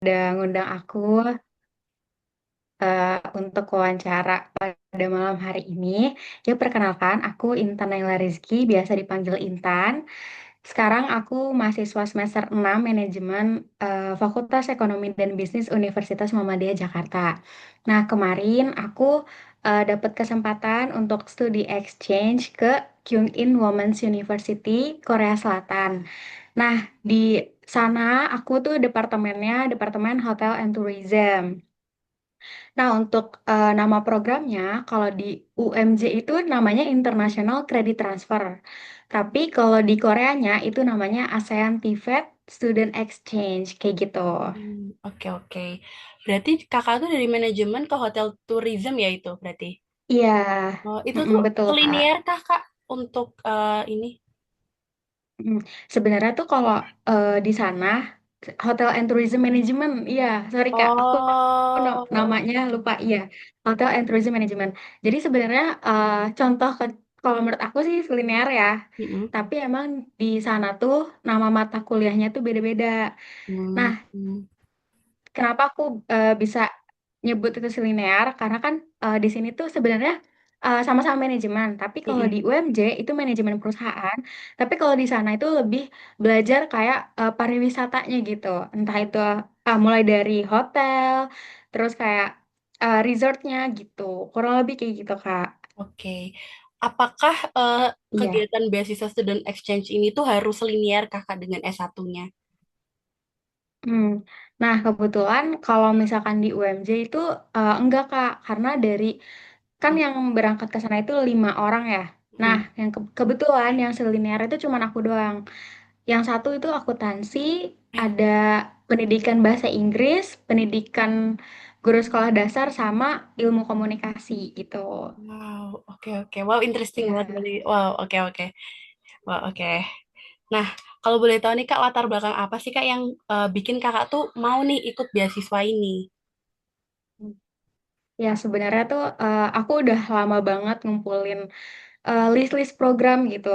udah ngundang aku untuk wawancara pada malam hari ini. Ya, perkenalkan, aku Intan Naila Rizky, biasa dipanggil Intan. Sekarang aku mahasiswa semester 6 manajemen Fakultas Ekonomi dan Bisnis Universitas Muhammadiyah Jakarta. Nah, kemarin aku dapat kesempatan untuk studi exchange ke Kyungin Women's University, Korea Selatan. Nah, di sana aku tuh Departemen Hotel and Tourism. Nah, untuk nama programnya, kalau di UMJ itu namanya International Credit Transfer. Tapi kalau di Koreanya itu namanya ASEAN TVET Student Exchange, kayak gitu. Oke oke. Berarti kakak tuh dari manajemen ke hotel tourism ya itu berarti. Iya, Oh, itu mm-mm, tuh betul Kak. linear kak untuk ini? Mm. Sebenarnya tuh kalau di sana Hotel and Tourism Management, iya, sorry Kak, aku Oh, namanya lupa, iya, Hotel and Tourism Management. Jadi sebenarnya contoh kalau menurut aku sih linear ya, mm-mm. tapi emang di sana tuh nama mata kuliahnya tuh beda-beda. Nah, Hmm. kenapa aku bisa nyebut itu linear? Karena kan di sini tuh sebenarnya sama-sama manajemen, tapi kalau di Mm-mm. UMJ itu manajemen perusahaan, tapi kalau di sana itu lebih belajar kayak pariwisatanya gitu. Entah itu mulai dari hotel, terus kayak resortnya gitu. Kurang lebih kayak gitu, Kak. Oke. Apakah Iya. kegiatan beasiswa student exchange ini tuh harus linear kakak dengan S1-nya? Hmm. Nah, kebetulan kalau misalkan di UMJ itu enggak, Kak, karena dari kan yang berangkat ke sana itu 5 orang ya. Nah, Mm-mm. yang kebetulan yang selinear itu cuma aku doang. Yang satu itu akuntansi, ada pendidikan bahasa Inggris, pendidikan guru sekolah dasar, sama ilmu komunikasi gitu. Wow, oke oke. Wow, interesting banget Ya. berarti. Wow, oke oke. Wow, oke. Nah, kalau boleh tahu nih Kak, latar belakang apa sih Kak yang bikin Kakak tuh mau nih ikut beasiswa ini? Ya, sebenarnya tuh aku udah lama banget ngumpulin list-list program gitu.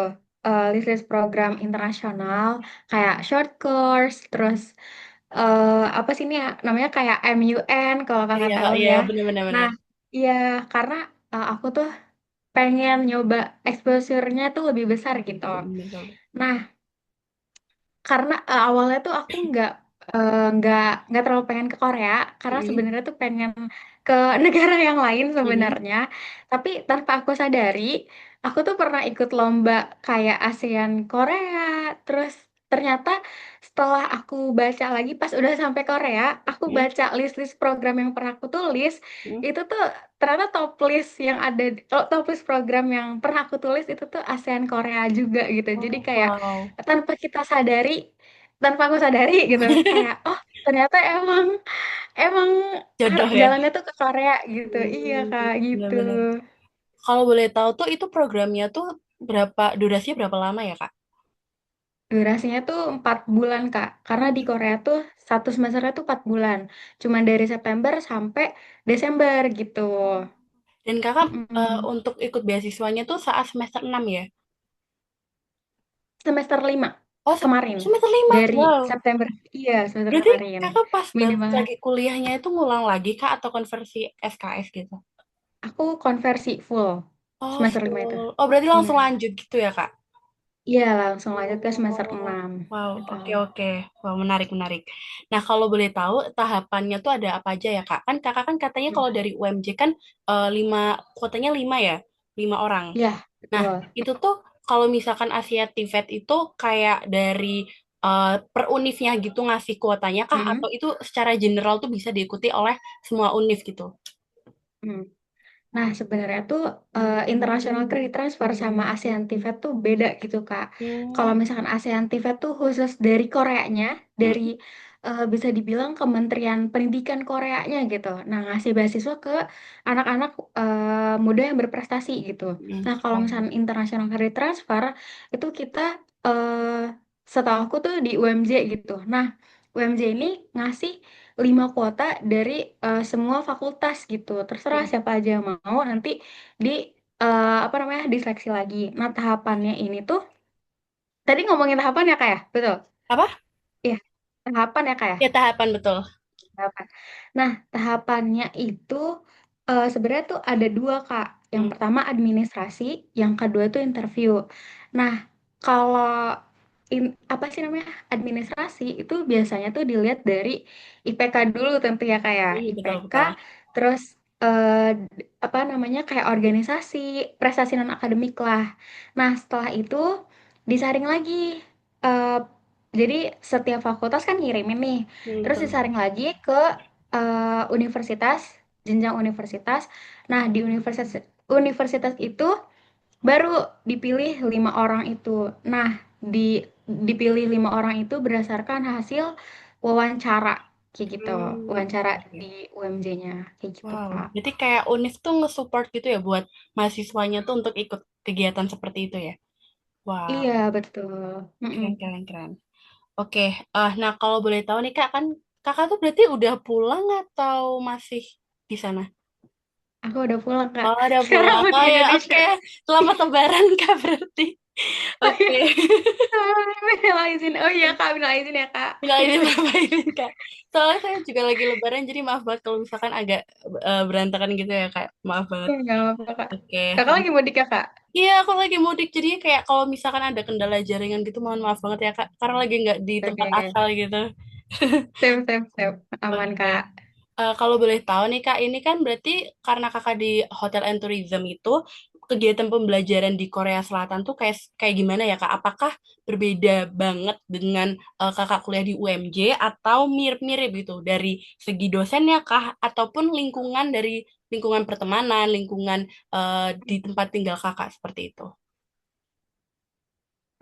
List-list program internasional kayak short course, terus apa sih ini ya, namanya kayak MUN kalau kakak Iya, tahu iya, ya. benar-benar Nah, benar. iya, karena aku tuh pengen nyoba exposure-nya tuh lebih besar gitu. Betul. Nah, karena awalnya tuh aku nggak terlalu pengen ke Korea karena Mm-mm. sebenarnya tuh pengen ke negara yang lain Mm-mm. sebenarnya, tapi tanpa aku sadari aku tuh pernah ikut lomba kayak ASEAN Korea. Terus ternyata setelah aku baca lagi pas udah sampai Korea, aku Mm-mm. baca list-list program yang pernah aku tulis, Mm-mm. itu tuh ternyata top list yang ada, top list program yang pernah aku tulis itu tuh ASEAN Korea juga gitu. Jadi Oh, kayak wow. tanpa kita sadari, tanpa aku sadari gitu, kayak oh ternyata emang emang Jodoh ya. jalannya tuh ke Korea gitu. Iya Kak, gitu. Benar-benar. Kalau boleh tahu tuh itu programnya tuh durasinya berapa lama ya Kak? Durasinya tuh 4 bulan Kak, karena di Korea tuh satu semesternya tuh 4 bulan, cuman dari September sampai Desember gitu. Dan Kakak Mm-mm. untuk ikut beasiswanya tuh saat semester 6 ya? Semester 5 Oh, kemarin, semester 5. dari Wow. September, iya semester Berarti kemarin, Kakak pas mini balik banget. lagi kuliahnya itu ngulang lagi Kak atau konversi SKS gitu? Aku konversi full Oh, semester 5 itu. full. Oh, berarti Iya. langsung lanjut gitu ya Kak? Iya, langsung lanjut ke semester Oh, 6 wow, gitu. oke oke. Wow, menarik menarik. Nah, kalau boleh tahu tahapannya tuh ada apa aja ya Kak? Kan Kakak kan katanya Hmm. kalau dari UMJ kan lima, kuotanya 5 ya, 5 orang. Iya, Nah, betul. itu tuh kalau misalkan Asia TVET itu kayak dari per univnya gitu ngasih kuotanya kah? Atau Hmm. itu secara general tuh bisa diikuti oleh semua univ gitu? Hmm. Nah, sebenarnya tuh international credit transfer sama ASEAN TVET tuh beda gitu, Kak. Kalau Hmm. misalkan ASEAN TVET tuh khusus dari Koreanya, dari Hmm. bisa dibilang Kementerian Pendidikan Koreanya gitu. Nah, ngasih beasiswa ke anak-anak muda yang berprestasi gitu. Hmm. Nah, kalau Oh. misalkan international credit transfer itu kita eh setahu aku tuh di UMJ gitu. Nah, UMJ ini ngasih 5 kuota dari semua fakultas gitu. Terserah Hmm. siapa aja yang mau nanti di apa namanya diseleksi lagi. Nah, tahapannya ini tuh tadi ngomongin tahapan ya Kak ya? Betul. Apa? Iya, tahapan ya Kak ya? Ya tahapan betul. tahapan. Nah, tahapannya itu sebenarnya tuh ada dua, Kak. Yang Hmm, pertama administrasi, yang kedua tuh interview. Nah, kalau apa sih namanya administrasi itu biasanya tuh dilihat dari IPK dulu tentu ya kayak betul IPK, betul. terus apa namanya kayak organisasi, prestasi non akademik lah. Nah, setelah itu disaring lagi. eh, jadi setiap fakultas kan ngirimin nih, terus Betul. disaring lagi ke universitas, jenjang universitas. Nah, di universitas universitas itu baru dipilih 5 orang itu. Nah, dipilih 5 orang itu berdasarkan hasil wawancara kayak gitu. Wawancara Oke. di UMJ-nya kayak gitu, Wow, Kak. jadi kayak UNIF tuh nge-support gitu ya buat mahasiswanya tuh untuk ikut kegiatan seperti itu ya. Wow, Iya, betul. Mm-mm. keren keren keren. Oke, nah kalau boleh tahu nih Kak, kan Kakak tuh berarti udah pulang atau masih di sana? Aku udah pulang, Kak. Oh, udah Sekarang pulang. aku di Oh ya, Indonesia. oke. Selamat Lebaran Kak berarti. Oh Oke. iya, minal izin. Oh iya, Kak, minal izin ya, Kak. Nggak ini Bapak ini Kak. Soalnya saya juga lagi Lebaran, jadi maaf banget kalau misalkan agak berantakan gitu ya Kak. Maaf banget. Ya, nggak apa-apa, Kak. Oke. Kakak lagi mudik ya, Kak? Iya, aku lagi mudik, jadi kayak kalau misalkan ada kendala jaringan gitu, mohon maaf banget ya Kak, karena lagi nggak di Oke, tempat oke. asal gitu. Sip, sip, sip. Aman, Oke. Kak. Kalau boleh tahu nih Kak, ini kan berarti karena Kakak di Hotel and Tourism itu, kegiatan pembelajaran di Korea Selatan tuh kayak kayak gimana ya Kak? Apakah berbeda banget dengan Kakak kuliah di UMJ atau mirip-mirip gitu dari segi dosennya Kah? Ataupun lingkungan dari lingkungan pertemanan, lingkungan di tempat tinggal Kakak seperti itu?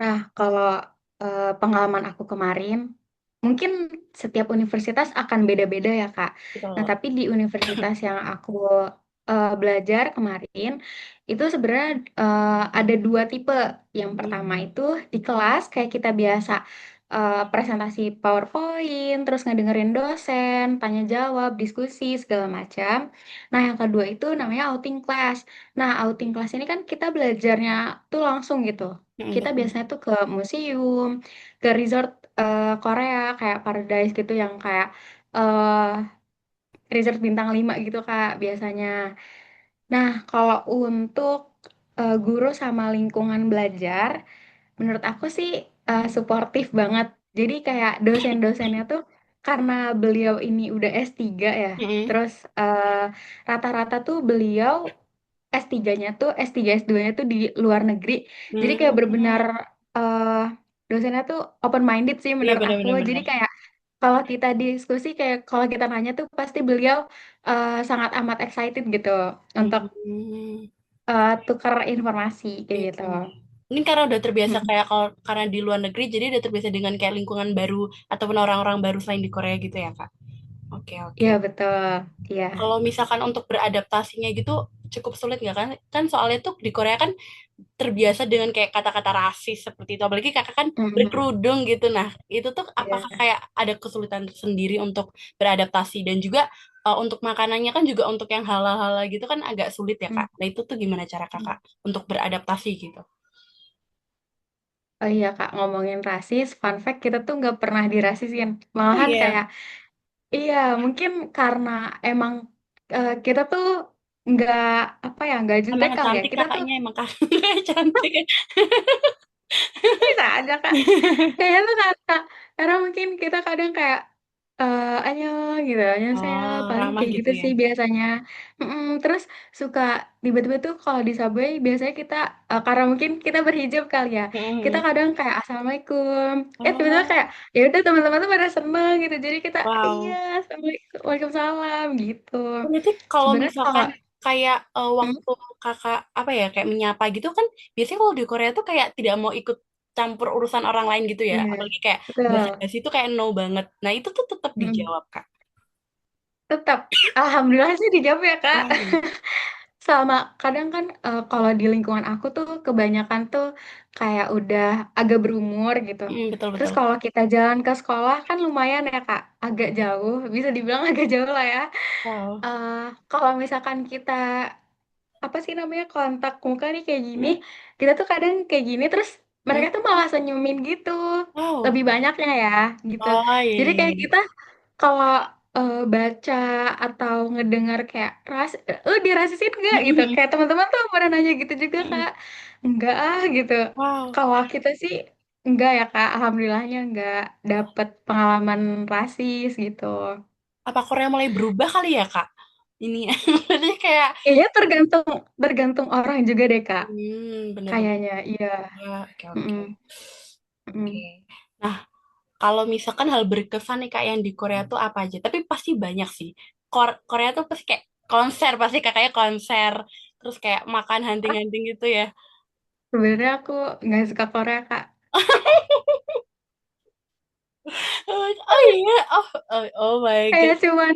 Nah, kalau pengalaman aku kemarin, mungkin setiap universitas akan beda-beda ya, Kak. Nah, Betul. tapi di universitas yang aku belajar kemarin, itu sebenarnya ada dua tipe. Yang Mhm. pertama itu di kelas, kayak kita biasa presentasi PowerPoint, terus ngedengerin dosen, tanya jawab, diskusi, segala macam. Nah, yang kedua itu namanya outing class. Nah, outing class ini kan kita belajarnya tuh langsung gitu. Mhm, Kita betul. biasanya tuh ke museum, ke resort Korea kayak Paradise gitu yang kayak eh resort bintang 5 gitu Kak biasanya. Nah, kalau untuk guru sama lingkungan belajar, menurut aku sih suportif banget. Jadi kayak dosen-dosennya tuh karena beliau ini udah S3 ya. Mhm. Terus rata-rata tuh beliau S3-nya tuh S3 S2-nya tuh di luar negeri. Jadi kayak benar-benar Hmm. eh dosennya tuh open minded sih Iya menurut aku. benar-benar Jadi benar. kayak kalau kita diskusi kayak kalau kita nanya tuh pasti beliau sangat amat excited gitu untuk Hmm. tukar informasi kayak Iya, gitu. iya. Ini karena udah terbiasa Mm-mm. kayak kalau karena di luar negeri, jadi udah terbiasa dengan kayak lingkungan baru ataupun orang-orang baru selain di Korea gitu ya, Kak. Oke, oke. Iya betul. Iya. Kalau misalkan untuk beradaptasinya gitu cukup sulit nggak kan? Kan soalnya tuh di Korea kan terbiasa dengan kayak kata-kata rasis seperti itu. Apalagi kakak kan Mm-mm. berkerudung gitu. Nah, itu tuh apakah Iya. kayak ada kesulitan sendiri untuk beradaptasi dan juga untuk makanannya kan juga untuk yang halal-halal gitu kan agak sulit ya, Kak. Mm. Nah, itu tuh gimana cara kakak untuk beradaptasi gitu? Oh iya Kak, ngomongin rasis, fun fact kita tuh nggak pernah dirasisin. Oh Malahan iya, kayak, iya mungkin karena emang kita tuh nggak apa ya, nggak emang jutek kali ya. cantik Kita tuh kakaknya emang kakak cantik. bisa aja Kak. Kayaknya tuh karena mungkin kita kadang kayak anyong gitu, saya Oh, paling ramah kayak gitu gitu ya. sih biasanya. Terus suka tiba-tiba tuh kalau di subway biasanya kita karena mungkin kita berhijab kali ya, kita Mm-mm. kadang kayak assalamualaikum, tiba-tiba kayak Oh, ya udah teman-teman tuh pada seneng gitu, jadi kita iya wow. assalamualaikum waalaikumsalam gitu. Berarti kalau Sebenarnya kalau misalkan kayak hmm, waktu kakak apa ya kayak menyapa gitu kan biasanya kalau di Korea tuh kayak tidak mau ikut campur urusan orang lain gitu ya. iya Apalagi kayak betul. basa-basi itu kayak no banget. Nah, itu tuh tetap Mm. dijawab, Kak. Tetap alhamdulillah sih dijawab ya Kak. Wow. Sama kadang kan kalau di lingkungan aku tuh kebanyakan tuh kayak udah agak berumur gitu. Betul Terus betul. kalau kita jalan ke sekolah kan lumayan ya Kak, agak jauh, bisa dibilang agak jauh lah ya. Wow. Eh, Kalau misalkan kita apa sih namanya kontak muka nih kayak gini, Mm, kita tuh kadang kayak gini terus mm. mereka tuh malah senyumin gitu, Wow. lebih banyaknya ya gitu. Oh iya Jadi iya kayak iya. kita kalau baca atau ngedengar kayak lu dirasisin nggak gitu, kayak teman-teman tuh pernah nanya gitu juga kak. Enggak ah gitu. Wow. Kalau kita sih enggak ya kak, alhamdulillahnya enggak dapet pengalaman rasis gitu. Apa Korea mulai berubah kali ya, Kak? Ini berarti kayak Kayaknya tergantung tergantung orang juga deh kak, bener-bener. kayaknya iya. Oke, Mm-mm, oke. Oke. mm-mm. Nah, kalau misalkan hal berkesan nih Kak yang di Korea tuh apa aja? Tapi pasti banyak sih. Korea tuh pasti kayak konser, pasti kakaknya konser. Terus kayak makan hunting-hunting gitu ya. Sebenarnya aku nggak suka Korea kak. Oh iya, oh my God. Kayak cuman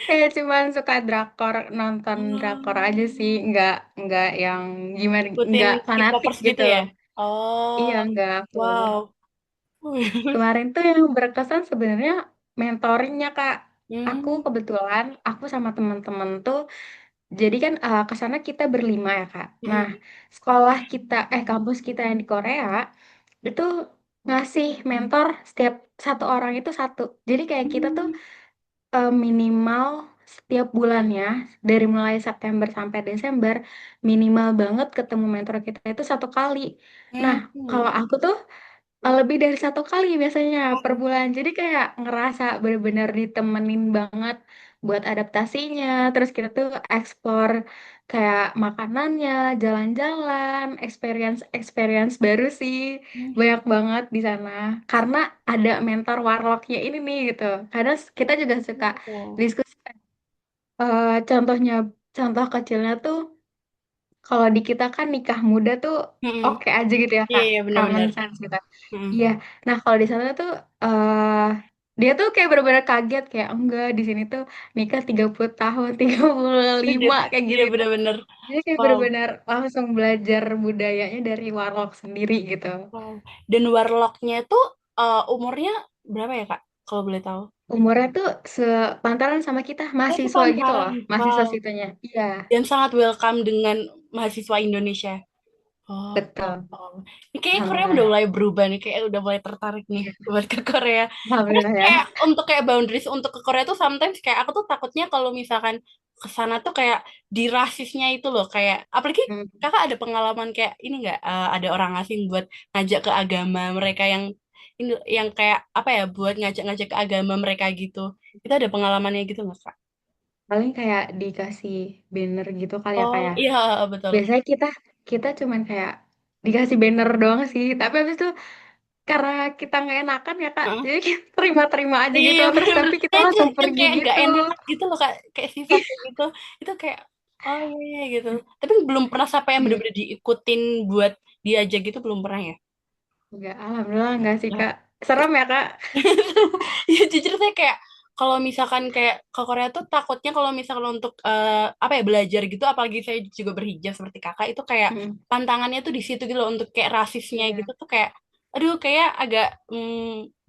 kayak cuman suka drakor, nonton drakor aja sih, Hmm, nggak yang gimana, ikutin nggak fanatik K-popers gitu gitu. ya? Oh, Iya nggak aku. wow. Kemarin tuh yang berkesan sebenarnya mentoringnya kak. Aku Hmm, kebetulan aku sama teman-teman tuh, jadi kan ke sana kita berlima ya kak. Nah hmm, sekolah kita, kampus kita yang di Korea itu ngasih mentor setiap satu orang itu satu. Jadi kayak kita tuh hmm, minimal setiap bulannya dari mulai September sampai Desember minimal banget ketemu mentor kita itu satu kali. Nah, hmm. kalau aku tuh lebih dari satu kali biasanya per Wow. bulan. Jadi kayak ngerasa bener-bener ditemenin banget buat adaptasinya. Terus kita tuh explore kayak makanannya, jalan-jalan, experience baru sih. Banyak banget di sana. Karena ada mentor warlocknya ini nih gitu. Karena kita juga suka Oh. diskusi. Contohnya, contoh kecilnya tuh kalau di kita kan nikah muda tuh Hmm. oke aja gitu ya Iya, Kak, iya common benar-benar. sense gitu. Hmm. Iya. Nah, kalau di sana tuh eh dia tuh kayak bener-bener kaget kayak enggak di sini tuh nikah 30 tahun, 35 kayak Iya gitu. benar-benar. Jadi kayak Wow. bener-bener langsung belajar budayanya dari warlock sendiri gitu. Wow. Dan warlocknya tuh umurnya berapa ya, Kak? Kalau boleh tahu. Umurnya tuh sepantaran sama kita, Oh, mahasiswa gitu loh, sepantaran. mahasiswa Wow. situnya. Iya, Dan sangat welcome dengan mahasiswa Indonesia. Oh, oh, betul. oh. Ini kayaknya Korea udah Alhamdulillah. mulai berubah nih, kayak udah mulai tertarik nih Iya, buat ke Korea. Tapi alhamdulillah ya. kayak untuk kayak boundaries untuk ke Korea tuh sometimes kayak aku tuh takutnya kalau misalkan ke sana tuh kayak di rasisnya itu loh, kayak apalagi Hmm. kakak ada pengalaman kayak ini nggak ada orang asing buat ngajak ke agama mereka yang ini yang kayak apa ya buat ngajak-ngajak ke agama mereka gitu. Itu ada pengalamannya gitu nggak Kak? Paling kayak dikasih banner gitu kali ya Oh kayak. iya betul. Biasanya kita kita cuman kayak dikasih banner doang sih. Tapi habis itu karena kita nggak enakan ya Kak, jadi kita terima-terima aja Iya gitu. Terus bener-bener. tapi kita Nah, itu langsung yang pergi kayak nggak gitu. enak gitu loh kak, kayak sifat kayak gitu. Itu kayak oh iya iya gitu. Tapi belum pernah sampai yang Iya, bener-bener diikutin buat diajak gitu belum pernah ya. enggak, alhamdulillah enggak sih Nah, Kak. Serem ya Kak? ya jujur saya kayak kalau misalkan kayak ke Korea tuh takutnya kalau misalkan untuk apa ya belajar gitu, apalagi saya juga berhijab seperti kakak itu kayak Hmm, pantangannya tuh di situ gitu loh untuk kayak rasisnya iya, gitu tuh kayak aduh kayak agak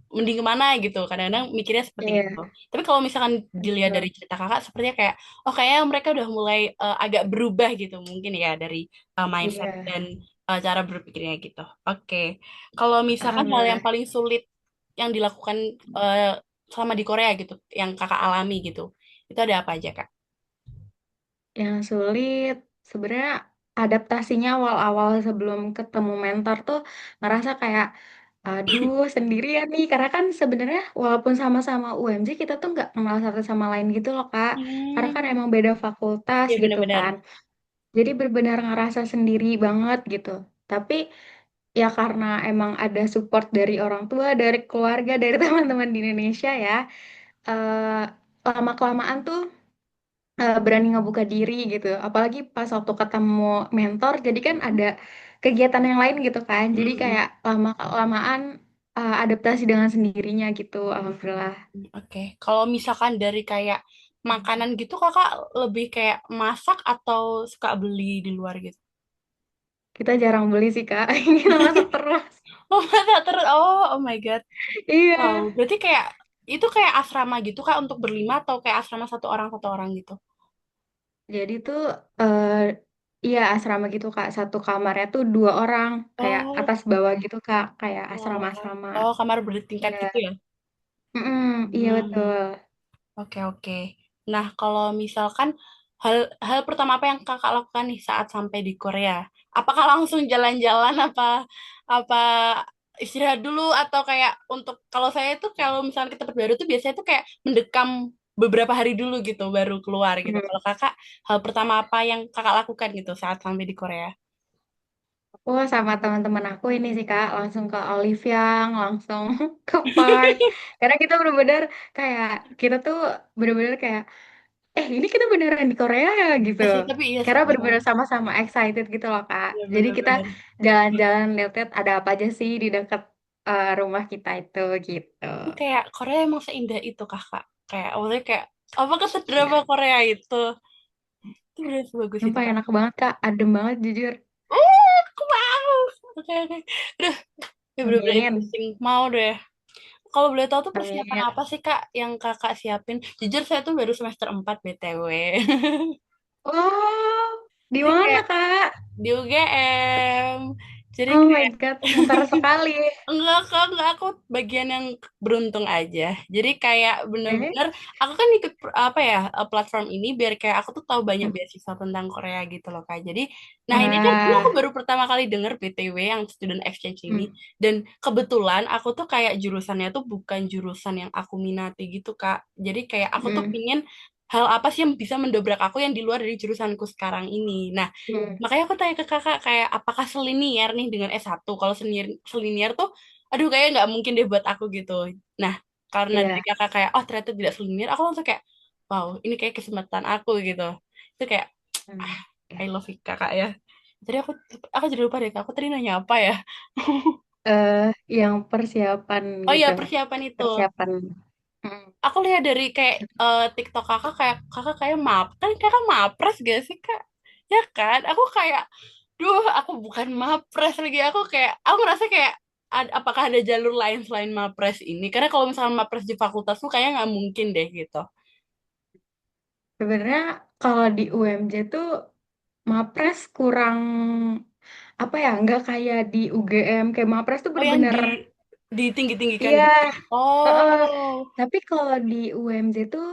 mending kemana gitu kadang-kadang mikirnya seperti itu. iya, Tapi kalau misalkan dilihat dari betul. cerita kakak sepertinya kayak oh kayaknya mereka udah mulai agak berubah gitu mungkin ya dari mindset Iya, dan cara berpikirnya gitu. Oke. Kalau misalkan hal yang alhamdulillah. paling sulit yang dilakukan selama di Korea gitu, yang kakak alami gitu, itu ada apa aja kak? Yang sulit sebenarnya adaptasinya awal-awal sebelum ketemu mentor tuh ngerasa kayak aduh sendirian nih, karena kan sebenarnya walaupun sama-sama UMJ kita tuh nggak kenal satu sama lain gitu loh Kak, karena kan Hmm, emang beda fakultas iya gitu benar-benar. kan, jadi benar-benar ngerasa sendiri banget gitu. Tapi ya karena emang ada support dari orang tua, dari keluarga, dari teman-teman di Indonesia ya, eh, lama-kelamaan tuh berani ngebuka diri gitu. Apalagi pas waktu ketemu mentor, jadi kan ada kegiatan yang lain gitu kan. Jadi Mm-mm. kayak lama-lamaan adaptasi dengan sendirinya gitu. Alhamdulillah. Oke, kalau misalkan dari kayak makanan gitu kakak lebih kayak masak atau suka beli di luar gitu? Kita jarang beli sih Kak. Kita masak terus. Oh masak terus, oh my God. Wow, Iya. berarti kayak itu kayak asrama gitu kak untuk berlima atau kayak asrama satu orang gitu? Jadi tuh eh iya asrama gitu Kak. Satu kamarnya tuh dua orang. Kayak Oh, atas bawah gitu Kak. Kayak oh, asrama-asrama. oh kamar bertingkat Iya. gitu ya? Mm-mm, iya Hmm. betul. Oke, oke. Nah, kalau misalkan hal hal pertama apa yang kakak lakukan nih saat sampai di Korea? Apakah langsung jalan-jalan apa istirahat dulu atau kayak untuk kalau saya tuh kalau misalnya ke tempat baru tuh biasanya tuh kayak mendekam beberapa hari dulu gitu baru keluar gitu. Hmm. Kalau kakak hal pertama apa yang kakak lakukan gitu saat sampai di Korea? Aku sama teman-teman aku ini sih Kak, langsung ke Olive Young, langsung ke park. Karena kita bener-bener kayak, kita tuh bener-bener kayak, ini kita beneran di Korea ya gitu. Ya sih, tapi iya sih. Karena bener-bener sama-sama excited gitu loh Kak. Iya Jadi kita bener-bener. jalan-jalan lihat-lihat ada apa aja sih di dekat rumah kita itu gitu. Itu kayak Korea emang seindah itu kakak. Kayak maksudnya kayak apa kesedrama Korea itu? Itu bener bagus itu Sumpah kak. enak banget Kak, adem banget jujur. Wow. Oke, oke. Aduh, ya bener-bener Amin. interesting. Mau deh. Kalau boleh tahu tuh persiapan Amin. apa sih kak yang kakak siapin? Jujur saya tuh baru semester 4 BTW. Wow, di Jadi mana kayak Kak? di UGM. Jadi Oh my kayak God, pintar sekali. enggak kak, enggak aku bagian yang beruntung aja. Jadi kayak Oke. bener-bener aku kan ikut apa ya platform ini biar kayak aku tuh tahu banyak beasiswa tentang Korea gitu loh kak. Jadi, nah ini aku Ah, baru pertama kali denger BTW yang student exchange ini hmm, dan kebetulan aku tuh kayak jurusannya tuh bukan jurusan yang aku minati gitu kak. Jadi kayak aku tuh hmm, pingin hal apa sih yang bisa mendobrak aku yang di luar dari jurusanku sekarang ini. Nah, hmm, makanya aku tanya ke kakak kayak apakah selinier nih dengan S1? Kalau selinier tuh aduh kayaknya nggak mungkin deh buat aku gitu. Nah, karena dari iya. kakak kayak oh ternyata tidak selinier, aku langsung kayak wow, ini kayak kesempatan aku gitu. Itu kayak Hmm, I ya. love you kakak ya. Jadi aku jadi lupa deh, Kak. Aku tadi nanya apa ya? Eh, yang persiapan Oh iya, gitu, persiapan itu. persiapan. Hmm. Aku lihat dari kayak TikTok kakak kayak kan kakak mapres gak sih kak? Ya kan? Aku kayak, duh, aku bukan mapres lagi. Aku ngerasa kayak, apakah ada jalur lain selain mapres ini? Karena kalau misalnya mapres di fakultasku kayaknya nggak mungkin deh gitu. Sebenarnya kalau di UMJ tuh Mapres kurang apa ya, nggak kayak di UGM. Kayak Mapres tuh Oh yang bener-bener, di tinggi-tinggikan iya. gitu. Heeh. Oh, Tapi kalau di UMJ tuh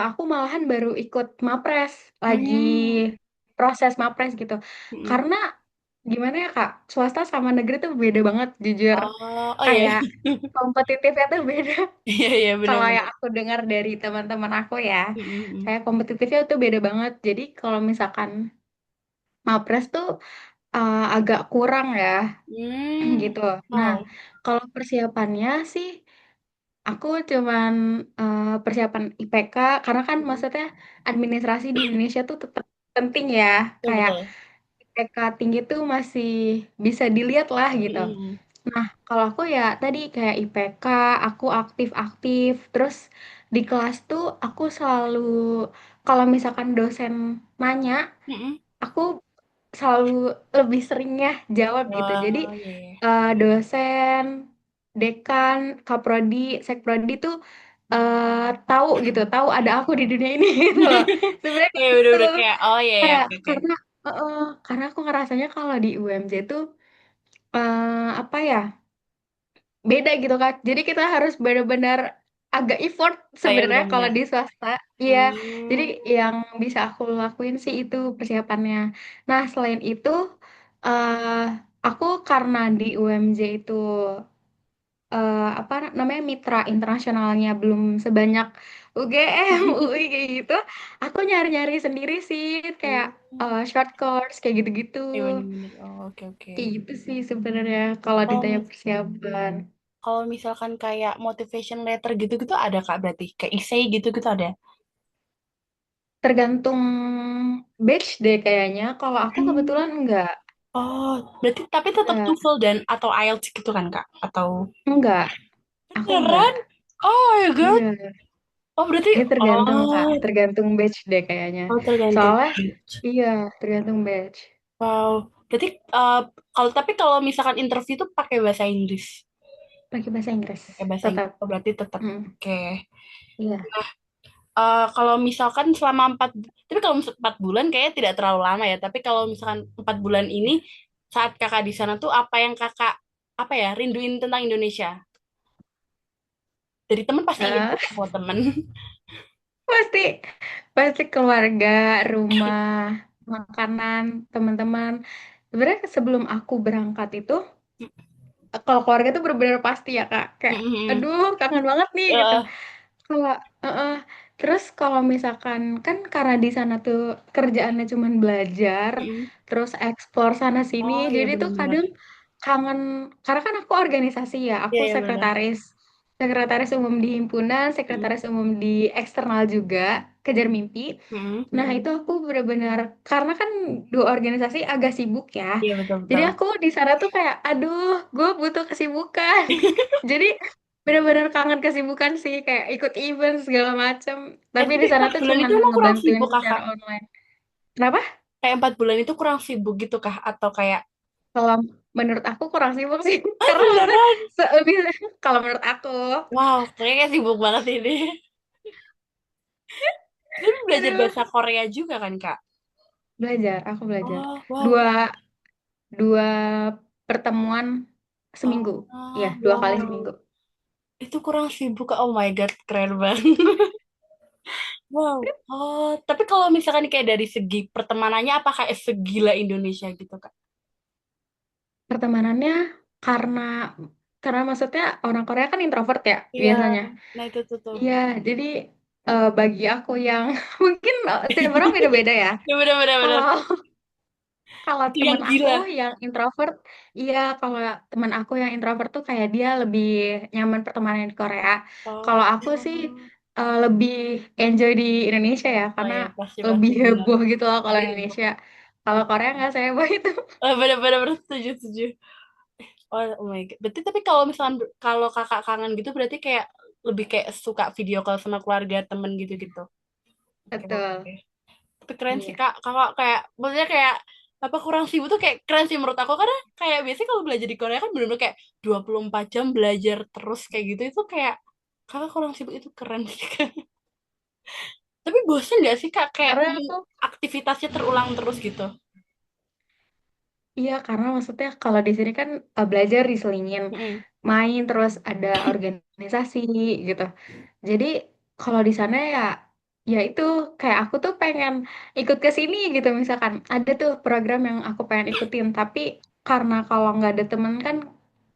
aku malahan baru ikut Mapres, lagi hmm, proses Mapres gitu. mm-mm. Karena gimana ya Kak, swasta sama negeri tuh beda banget jujur. Oh, oh iya, Kayak kompetitifnya tuh beda. iya iya Kalau yang benar-benar. aku dengar dari teman-teman aku ya, Mm-mm. kayak kompetitifnya tuh beda banget. Jadi kalau misalkan Mapres tuh agak kurang ya Hmm, gitu. Nah, wow. kalau persiapannya sih aku cuman persiapan IPK karena kan Mm-mm. maksudnya administrasi di Indonesia tuh tetap penting ya. Betul Kayak betul. IPK tinggi tuh masih bisa dilihat lah gitu. Mm-mm. Nah, kalau aku ya tadi kayak IPK, aku aktif-aktif. Terus di kelas tuh aku selalu, kalau misalkan dosen nanya, Mm-mm. aku selalu lebih seringnya jawab gitu. Jadi Wah, iya, iya. dosen, dekan, kaprodi, sekprodi tuh tahu gitu, tahu ada aku di dunia ini gitu loh. Sebenarnya Iya, kayak gitu. udah kayak, oh iya, iya, Kayak oke, oke. karena aku ngerasanya kalau di UMJ tuh apa ya, beda gitu kan. Jadi kita harus benar-benar agak effort Oh iya, sebenarnya kalau benar-benar. di swasta. Iya, jadi Hmm, yang bisa aku lakuin sih itu persiapannya. Nah, selain itu eh aku karena di UMJ itu apa namanya, mitra internasionalnya belum sebanyak UGM, UI kayak gitu. Aku nyari-nyari sendiri sih kayak hmm, short course kayak gitu-gitu. iya benar-benar. Oh, oke, oke. Kayak gitu sih sebenarnya kalau Kalau ditanya mis persiapan. kalau misalkan kayak motivation letter gitu-gitu ada Kak berarti? Kayak essay gitu-gitu ada? Tergantung batch deh kayaknya. Kalau aku Hmm. kebetulan enggak. Oh, berarti tapi tetap Enggak. TOEFL dan atau IELTS gitu kan Kak? Atau Enggak. Aku enggak. beneran? Oh my God. Iya. Oh, berarti Dia tergantung Kak. oh, Tergantung batch deh kayaknya. oh tergantung Soalnya batch. iya, tergantung batch. Wow. Berarti kalau misalkan interview tuh pakai bahasa Inggris. Pakai bahasa Inggris. Pakai bahasa Inggris. Tetap. Oh, berarti tetap. Mm, Oke. iya. Kalau misalkan selama tapi kalau 4 bulan kayaknya tidak terlalu lama ya. Tapi kalau misalkan 4 bulan ini saat kakak di sana tuh apa yang kakak apa ya rinduin tentang Indonesia? Dari temen pasti iya Eh, buat temen. Pasti, pasti keluarga, rumah, makanan, teman-teman. Sebenarnya sebelum aku berangkat itu, kalau keluarga tuh bener-bener pasti ya Kak. Kayak, Mm-mm. aduh kangen banget nih gitu. Heeh. Kalau, heeh. Terus kalau misalkan kan karena di sana tuh kerjaannya cuman belajar, Mm-mm. terus eksplor sana sini, Oh iya jadi tuh benar-benar. kadang kangen. Karena kan aku organisasi ya, Iya aku iya benar. sekretaris, sekretaris umum di himpunan, Mm-mm. sekretaris umum di eksternal juga, Kejar Mimpi. Mm-mm. Nah itu aku benar-benar karena kan dua organisasi agak sibuk ya, Iya betul jadi betul. aku di sana tuh kayak, aduh, gue butuh kesibukan. Jadi bener-bener kangen kesibukan sih, kayak ikut event segala macem. Tapi Tapi di sana 4 tuh bulan cuman itu emang kurang ngebantuin sibuk secara kakak. online. Kenapa? Kayak 4 bulan itu kurang sibuk gitu kah? Atau kayak Kalau menurut aku kurang sibuk sih, karena maksudnya beneran? lebih kalau menurut aku, Wow, kayaknya sibuk banget ini. Tapi belajar aduh, bahasa Korea juga kan kak? belajar, aku belajar Oh wow. dua dua pertemuan seminggu, ya Oh 2 kali wow. seminggu. Itu kurang sibuk kak. Oh my god, keren banget. Wow. Oh, tapi kalau misalkan kayak dari segi pertemanannya apa kayak segila Indonesia gitu kak? Pertemanannya karena karena maksudnya orang Korea kan introvert ya Iya. biasanya. Nah itu tuh tuh. Iya, jadi bagi aku yang mungkin setiap orang beda-beda ya. Ya benar benar benar. Kalau kalau Itu yang temen aku gila. yang introvert, iya kalau temen aku yang introvert tuh kayak dia lebih nyaman pertemanan di Korea. Kalau Oh. aku sih lebih enjoy di Indonesia ya, Oh karena ya pasti lebih pasti benar. heboh gitu loh kalau Lebih heboh. Indonesia. Kalau Korea nggak seheboh itu. Oh, benar benar benar setuju setuju. Oh, oh my God. Berarti tapi kalau misalkan kalau kakak kangen gitu berarti kayak lebih kayak suka video call sama keluarga temen gitu-gitu. Oke, oke. Betul. Tapi keren sih Iya. kak. Kakak kayak maksudnya kayak apa kurang sibuk tuh kayak keren sih menurut aku karena kayak biasanya kalau belajar di Korea kan bener-bener kayak 24 jam belajar terus kayak gitu itu kayak kakak kurang sibuk itu keren sih kak. Tapi bosen gak sih kak kayak Karena aku aktivitasnya terulang terus gitu? Iya, karena maksudnya kalau di sini kan belajar diselingin, Mm-mm. main terus ada organisasi gitu. Jadi kalau di sana ya, ya itu kayak aku tuh pengen ikut ke sini gitu. Misalkan ada tuh program yang aku pengen ikutin, tapi karena kalau nggak ada temen kan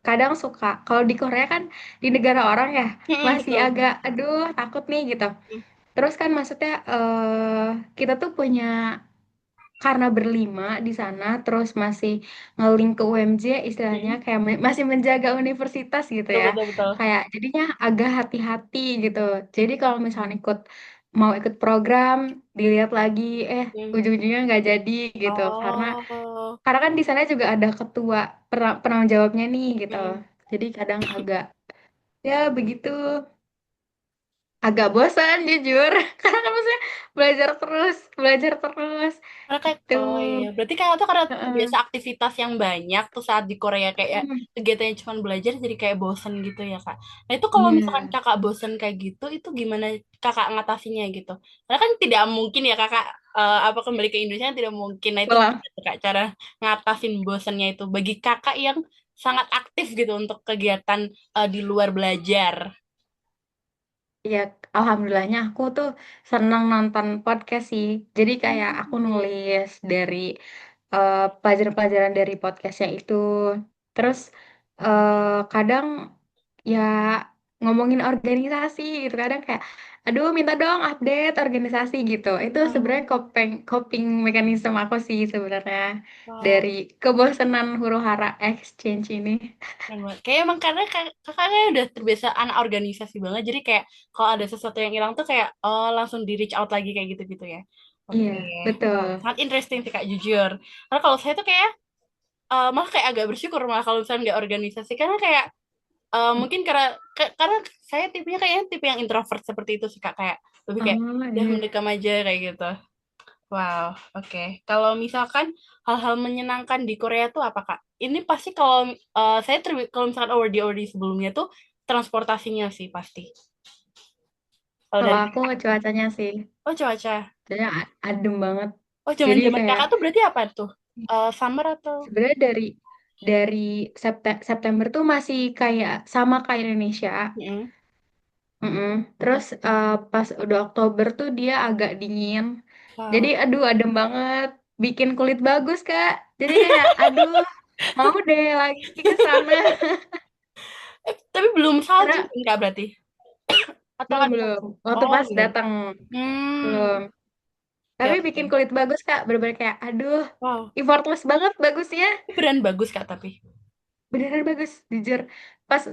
kadang suka. Kalau di Korea kan di negara orang ya Mm-mm, masih betul. agak, aduh takut nih gitu. Mm, Terus kan maksudnya kita tuh punya karena berlima di sana terus masih ngelink ke UMJ istilahnya mm-mm. kayak masih menjaga universitas gitu Betul ya, betul betul. kayak jadinya agak hati-hati gitu. Jadi kalau misalnya mau ikut program dilihat lagi, Mm. ujung-ujungnya nggak jadi gitu, karena Oh. kan di sana juga ada ketua penanggung jawabnya nih gitu, Mm-mm. jadi kadang agak, ya begitu, agak bosan jujur karena kan maksudnya belajar terus Karena kayak, gitu. oh iya, berarti kakak tuh karena Heeh. terbiasa aktivitas yang banyak tuh saat di Korea kayak Hmm, kegiatannya cuma belajar jadi kayak bosen gitu ya kak. Nah itu kalau misalkan iya, kakak bosen kayak gitu, itu gimana kakak ngatasinya gitu? Karena kan tidak mungkin ya kakak apa kembali ke Indonesia kan tidak mungkin. Nah itu pulang. gimana tuh, kak cara ngatasin bosennya itu bagi kakak yang sangat aktif gitu untuk kegiatan di luar belajar. Ya, alhamdulillahnya aku tuh senang nonton podcast sih. Jadi kayak aku Hmm. nulis dari pelajaran-pelajaran dari podcastnya itu. Terus kadang ya ngomongin organisasi gitu. Kadang kayak, aduh minta dong update organisasi gitu. Itu sebenarnya Oh, coping mekanisme aku sih sebenarnya wow. dari kebosanan huru-hara exchange ini. Keren banget. Kayak emang karena kakaknya udah terbiasa anak organisasi banget, jadi kayak kalau ada sesuatu yang hilang tuh kayak oh langsung di reach out lagi kayak gitu-gitu ya. Oke, Iya, wow, betul. sangat interesting sih kak jujur. Karena kalau saya tuh kayak malah kayak agak bersyukur malah kalau misalnya nggak organisasi karena kayak mungkin karena saya tipenya kayaknya tipe yang introvert seperti itu sih kak kayak lebih kayak Oh, udah iya. mendekam aja kayak gitu. Wow, oke. Kalau misalkan hal-hal menyenangkan di Korea tuh apa, Kak? Ini pasti kalau saya kalau misalkan award-award sebelumnya tuh transportasinya sih pasti. Kalau Kalau dari aku cuacanya sih, oh cuaca. cuacanya adem banget. Oh Jadi zaman-zaman kayak Kakak tuh berarti apa tuh? Summer atau? sebenarnya dari September tuh masih kayak sama kayak Indonesia. Mm-mm. Mm-mm. Terus pas udah Oktober tuh dia agak dingin. Jadi Wow. aduh adem banget, bikin kulit bagus Kak. Jadi kayak aduh mau deh lagi ke sana. Tapi belum salju Karena kan Kak berarti? Atau belum ada? belum. Waktu Oh, pas belum. datang Hmm, belum. oke Tapi bikin oke. kulit bagus Kak. Bener-bener kayak aduh Wow. effortless banget bagusnya. Beneran bagus Kak tapi. Beneran bagus, jujur.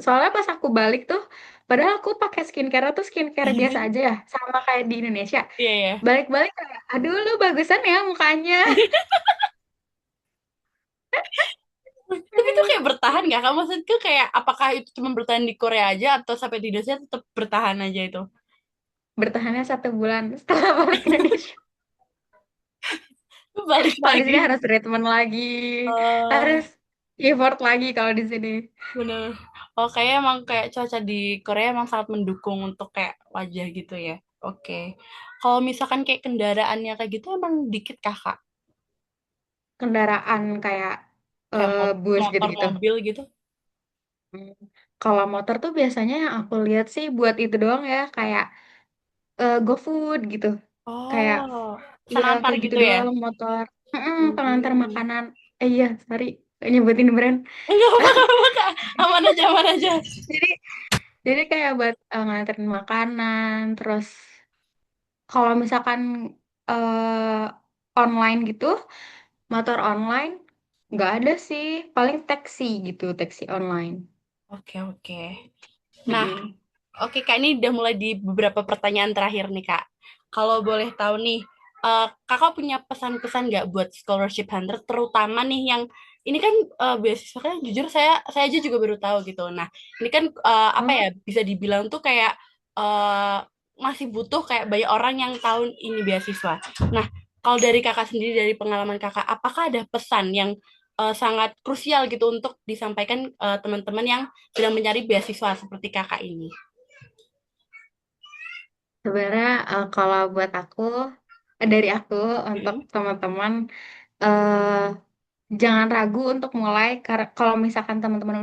Soalnya pas aku balik tuh, padahal aku pakai skincare tuh skincare biasa aja ya, sama kayak di Indonesia. Iya ya. Balik-balik kayak, aduh lu bagusan ya mukanya. Tapi itu kayak bertahan nggak Kak? Maksudku kayak apakah itu cuma bertahan di Korea aja atau sampai di Indonesia tetap bertahan aja itu? Bertahannya 1 bulan setelah balik Indonesia. Balik Kalau di lagi. sini harus treatment lagi, harus Eh, effort lagi kalau di sini. bener. Oh, kayak emang kayak cuaca di Korea emang sangat mendukung untuk kayak wajah gitu ya. Oke. Kalau misalkan kayak kendaraannya kayak gitu emang dikit Kakak? Kendaraan kayak Kayak bus motor, gitu-gitu. mobil gitu? Hmm. Kalau motor tuh biasanya yang aku lihat sih buat itu doang ya, kayak GoFood gitu. Kayak Oh, pesan iya antar kayak gitu gitu ya? doang motor. Pengantar Hmm. makanan. Iya, sorry, nyebutin brand. Enggak apa-apa Kak. Aman aja, aman aja. Jadi jadi kayak buat nganterin makanan. Terus kalau misalkan online gitu, motor online nggak ada sih. Paling taksi gitu, taksi online. Oke, oke. Nah, Mm-mm. oke Kak, ini udah mulai di beberapa pertanyaan terakhir nih Kak. Kalau boleh tahu nih, Kakak punya pesan-pesan nggak buat scholarship hunter, terutama nih yang ini kan beasiswa kan jujur saya aja juga baru tahu gitu. Nah, ini kan apa ya Oh, bisa dibilang tuh kayak eh, masih butuh kayak banyak orang yang tahu ini beasiswa. Nah, kalau dari Kakak sendiri dari pengalaman Kakak, apakah ada pesan yang sangat krusial gitu untuk disampaikan teman-teman yang sedang mencari beasiswa seperti Kakak ini? sebenarnya kalau buat aku, dari aku untuk Mm-mm. teman-teman, eh jangan ragu untuk mulai. Kalau misalkan teman-teman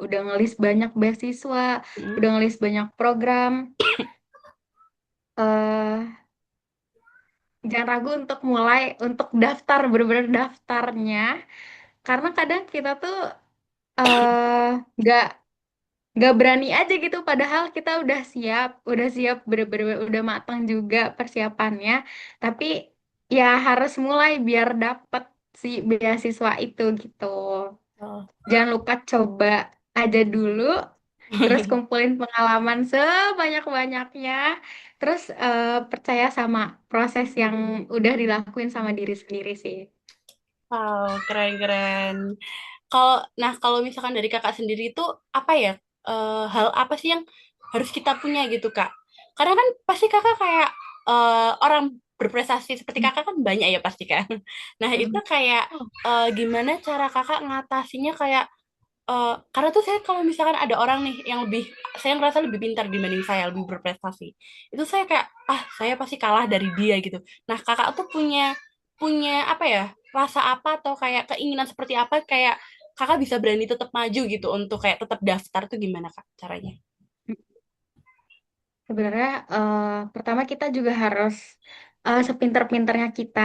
udah ngelis banyak beasiswa, Mm-mm. udah ngelis banyak program, eh jangan ragu untuk mulai untuk daftar, bener-bener daftarnya. Karena kadang kita tuh eh nggak nggak berani aja gitu. Padahal kita udah siap, bener-bener udah matang juga persiapannya. Tapi ya harus mulai biar dapet si beasiswa itu gitu. Oh. Jangan lupa coba aja dulu, terus kumpulin pengalaman sebanyak-banyaknya, terus percaya sama proses yang udah dilakuin sama diri sendiri sih. Wow, keren-keren. Kalau misalkan dari kakak sendiri itu apa ya hal apa sih yang harus kita punya gitu kak? Karena kan pasti kakak kayak orang berprestasi seperti kakak kan banyak ya pasti kan. Nah itu Mm. kayak gimana cara kakak ngatasinya kayak karena tuh saya kalau misalkan ada orang nih yang lebih saya ngerasa lebih pintar dibanding saya lebih berprestasi itu saya kayak saya pasti kalah dari dia gitu. Nah kakak tuh punya punya apa ya rasa apa atau kayak keinginan seperti apa kayak kakak bisa berani tetap maju gitu untuk kayak tetap daftar tuh gimana kak caranya? Sebenarnya pertama kita juga harus sepinter-pinternya kita.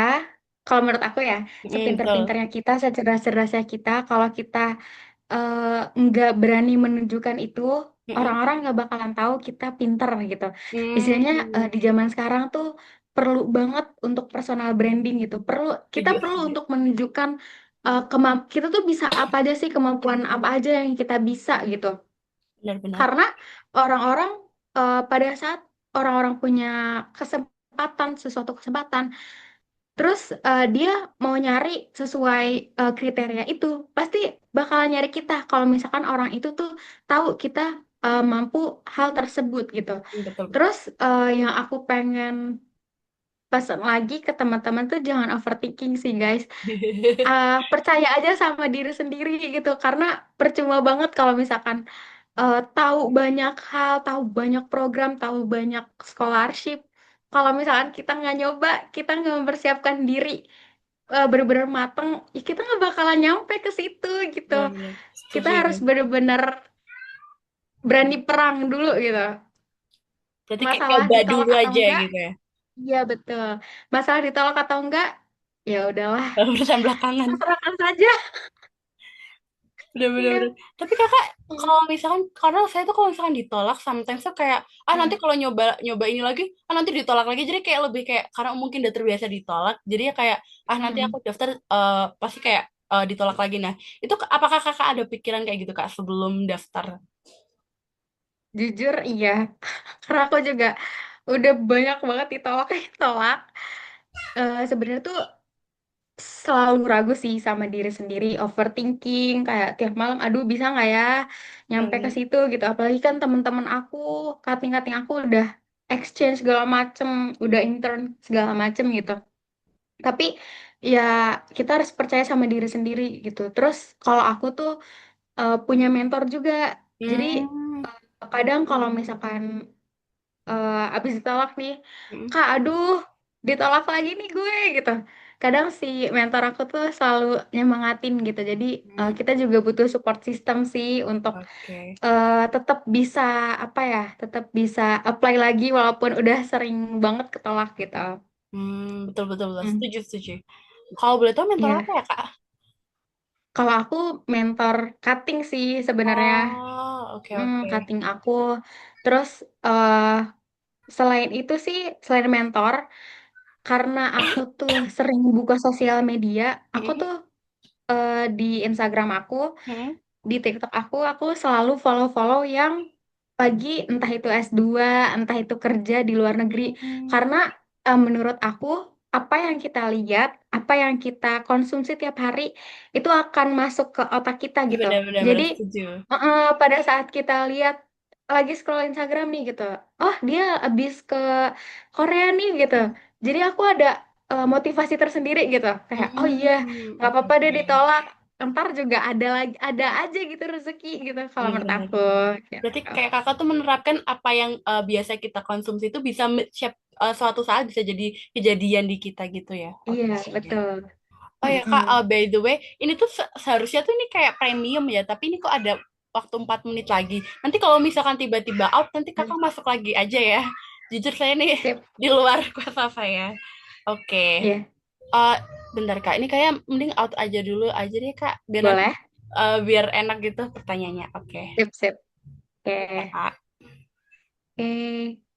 Kalau menurut aku ya, Betul. sepinter-pinternya kita, secerdas-cerdasnya kita. Kalau kita nggak berani menunjukkan itu, Mm-mm. orang-orang nggak bakalan tahu kita pinter gitu. Istilahnya Hmm, di zaman sekarang tuh perlu banget untuk personal branding gitu. Kita setuju perlu setuju untuk menunjukkan kita tuh bisa apa aja sih, kemampuan apa aja yang kita bisa gitu. benar-benar. Karena orang-orang pada saat orang-orang punya sesuatu kesempatan, terus dia mau nyari sesuai kriteria itu, pasti bakal nyari kita. Kalau misalkan orang itu tuh tahu kita mampu hal tersebut gitu. Betul betul. Terus yang aku pengen pesan lagi ke teman-teman tuh jangan overthinking sih guys. Percaya aja sama diri sendiri gitu. Karena percuma banget kalau misalkan tahu banyak hal, tahu banyak program, tahu banyak scholarship. Kalau misalkan kita nggak nyoba, kita nggak mempersiapkan diri bener-bener mateng, ya kita nggak bakalan nyampe ke situ gitu. Benar-benar Kita setuju. harus bener-bener berani perang dulu gitu. Berarti kayak Masalah coba ditolak dulu atau aja enggak, gitu ya. iya betul. Masalah ditolak atau enggak, ya udahlah, Urusan belakangan. pasrahkan saja. Bener-bener. Iya. Tapi kakak Mm, kalau misalkan karena saya tuh kalau misalkan ditolak sometimes tuh kayak nanti mm, kalau nyoba nyoba ini lagi nanti ditolak lagi jadi kayak lebih kayak karena mungkin udah terbiasa ditolak jadi ya kayak nanti aku mm. daftar pasti kayak ditolak lagi. Nah itu apakah kakak ada pikiran kayak gitu kak sebelum daftar? Jujur iya, karena aku juga udah banyak banget ditolak. Sebenarnya tuh selalu ragu sih sama diri sendiri, overthinking, kayak tiap malam, aduh bisa nggak ya nyampe ke Hmm. situ gitu. Apalagi kan teman-teman aku, kating-kating aku udah exchange segala macem, udah intern segala macem gitu. Tapi ya kita harus percaya sama diri sendiri gitu. Terus kalau aku tuh punya mentor juga. Jadi Hmm. kadang kalau misalkan abis ditolak nih, Hmm. Kak, aduh, ditolak lagi nih gue gitu. Kadang si mentor aku tuh selalu nyemangatin gitu. Jadi Hmm. kita juga butuh support system sih untuk Oke. tetap bisa apa ya, tetap bisa apply lagi walaupun udah sering banget ketolak gitu. Betul betul betul Hmm, setuju setuju. Kalau boleh tahu mentor ya. apa ya kak? Kalau aku mentor cutting sih sebenarnya. Oh, oke oke. Cutting aku. Terus eh selain itu sih, selain mentor, karena aku tuh sering buka sosial media, aku Hmm. tuh di Instagram aku, Hmm. di TikTok aku selalu follow-follow yang lagi entah itu S2, entah itu kerja di luar negeri. Hmm. Karena menurut aku, apa yang kita lihat, apa yang kita konsumsi tiap hari, itu akan masuk ke otak kita gitu. Benar-benar Jadi benar setuju. pada saat kita lihat lagi scroll Instagram nih gitu, oh dia habis ke Korea nih gitu. Jadi aku ada motivasi tersendiri gitu, kayak oh iya nggak Oke apa-apa deh oke. ditolak, ntar juga ada lagi ada aja gitu rezeki gitu kalau menurut Benar-benar. aku Berarti gitu. kayak kakak tuh menerapkan apa yang biasa kita konsumsi itu bisa suatu saat bisa jadi kejadian di kita gitu ya. Iya Oke. betul. Oh ya Mm-mm. kak, by the way, ini tuh seharusnya tuh ini kayak premium ya, tapi ini kok ada waktu 4 menit lagi. Nanti kalau misalkan tiba-tiba out, nanti kakak masuk lagi aja ya. Jujur saya nih Sip. di luar kuasa saya. Oke. Iya, Eh, bentar kak, ini kayak mending out aja dulu aja deh kak, biar nanti boleh. biar enak gitu pertanyaannya. Oke. Sip, sip. Ya, Oke. kak. Oke.